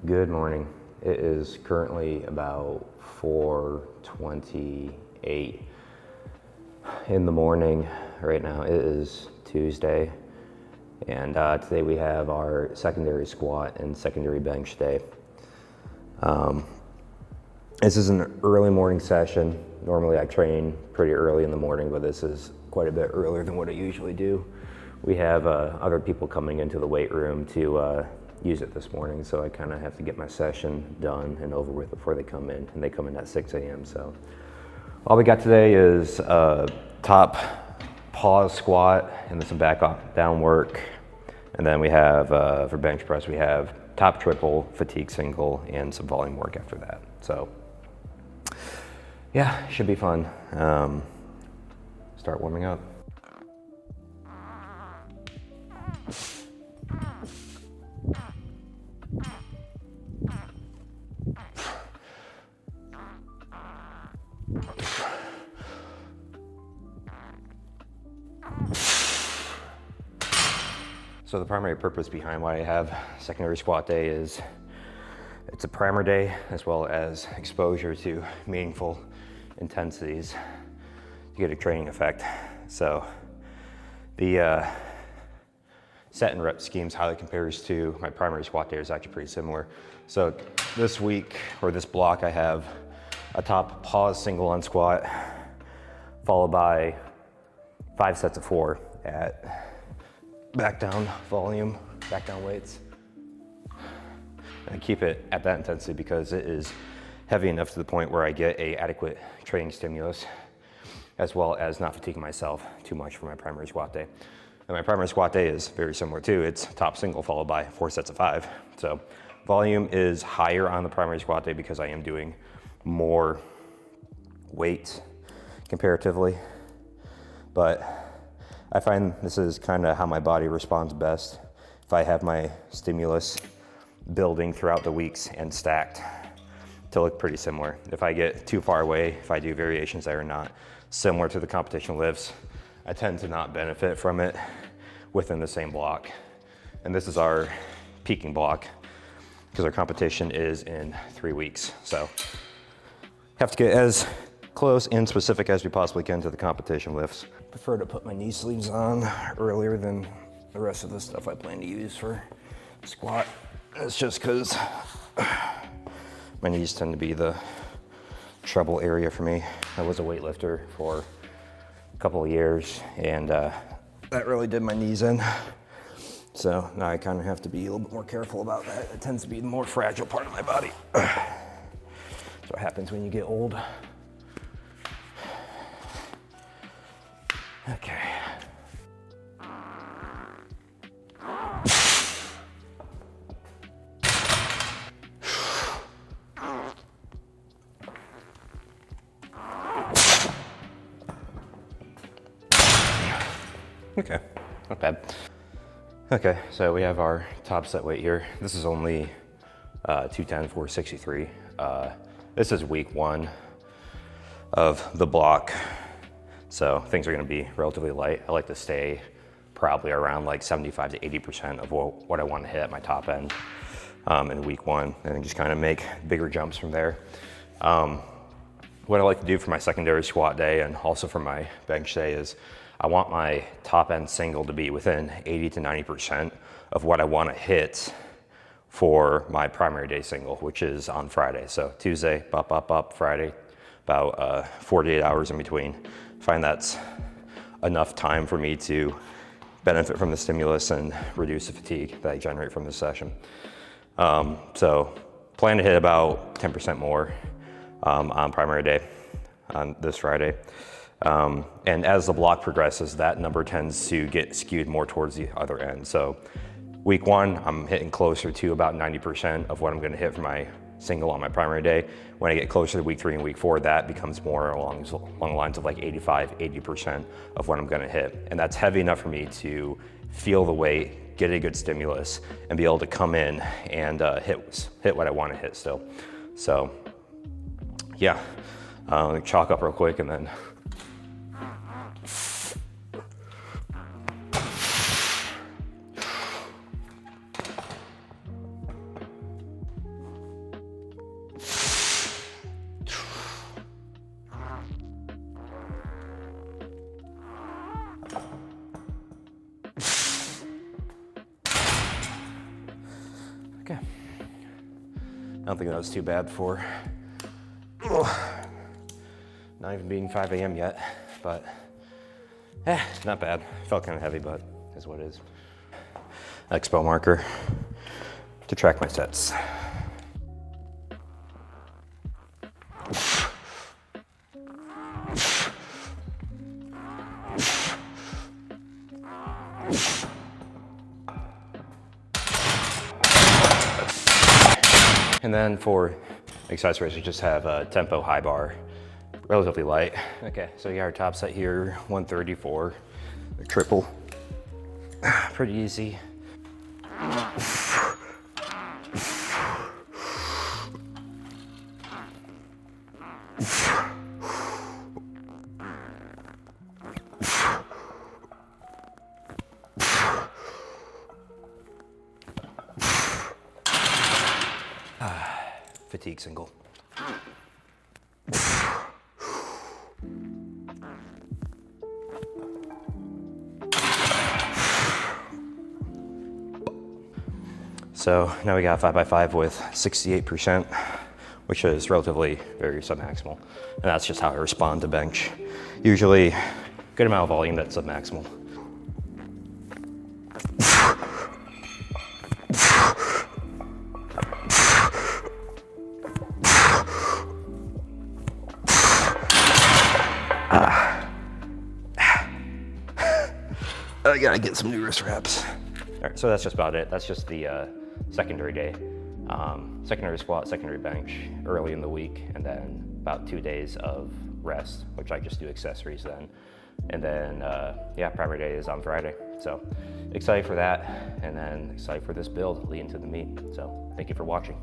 Good morning. It is currently about 4:28 in the morning right now. It is Tuesday, and today we have our secondary squat and secondary bench day. This is an early morning session. Normally I train pretty early in the morning, but this is quite a bit earlier than what I usually do. We have other people coming into the weight room to use it this morning, so I kind of have to get my session done and over with before they come in, and they come in at 6 a.m. So all we got today is top pause squat and then some back down work, and then we have for bench press we have top triple, fatigue single, and some volume work after that. So yeah, should be fun. Start warming up. So the primary purpose behind why I have secondary squat day is it's a primer day as well as exposure to meaningful intensities to get a training effect. So the set and rep schemes, how it compares to my primary squat day is actually pretty similar. So this week, or this block, I have a top pause single on squat, followed by 5 sets of 4 at back down volume, back down weights. And I keep it at that intensity because it is heavy enough to the point where I get a adequate training stimulus, as well as not fatiguing myself too much for my primary squat day. And my primary squat day is very similar too. It's top single followed by 4 sets of 5. So volume is higher on the primary squat day because I am doing more weight comparatively. But I find this is kind of how my body responds best. If I have my stimulus building throughout the weeks and stacked to look pretty similar. If I get too far away, if I do variations that are not similar to the competition lifts, I tend to not benefit from it within the same block. And this is our peaking block because our competition is in 3 weeks. So have to get as close and specific as we possibly can to the competition lifts. Prefer to put my knee sleeves on earlier than the rest of the stuff I plan to use for squat. It's just because my knees tend to be the trouble area for me. I was a weightlifter for a couple of years, and that really did my knees in. So now I kind of have to be a little bit more careful about that. It tends to be the more fragile part of my body. That's what happens when you get old. Okay. Okay, not bad. Okay, so we have our top set weight here. This is only 210 for 63. This is week 1 of the block. So things are gonna be relatively light. I like to stay probably around like 75 to 80% of what I want to hit at my top end in week 1, and then just kind of make bigger jumps from there. What I like to do for my secondary squat day and also for my bench day is I want my top end single to be within 80 to 90% of what I want to hit for my primary day single, which is on Friday. So Tuesday, up, Friday, about 48 hours in between. Find that's enough time for me to benefit from the stimulus and reduce the fatigue that I generate from this session. So plan to hit about 10% more on primary day on this Friday. And as the block progresses, that number tends to get skewed more towards the other end. So week 1, I'm hitting closer to about 90% of what I'm gonna hit for my single on my primary day. When I get closer to week 3 and week 4, that becomes more along the lines of like 80% of what I'm gonna hit. And that's heavy enough for me to feel the weight, get a good stimulus, and be able to come in and hit what I wanna hit still. So yeah, let me chalk up real quick and then Okay. I don't think that was too bad for not even being 5 a.m. yet, but not bad. Felt kind of heavy, but is what it is. Expo marker to track my sets. And then for accessories, we just have a tempo high bar, relatively light. Okay, so yeah, our top set here, 134, a triple, pretty easy. Fatigue single. So now we got 5x5 with 68%, which is relatively very submaximal. And that's just how I respond to bench. Usually good amount of volume that's submaximal. I gotta get some new wrist wraps. All right, so that's just about it. That's just the secondary day. Secondary squat, secondary bench early in the week, and then about 2 days of rest, which I just do accessories then. And then, yeah, primary day is on Friday. So excited for that, and then excited for this build leading to the meet. So thank you for watching.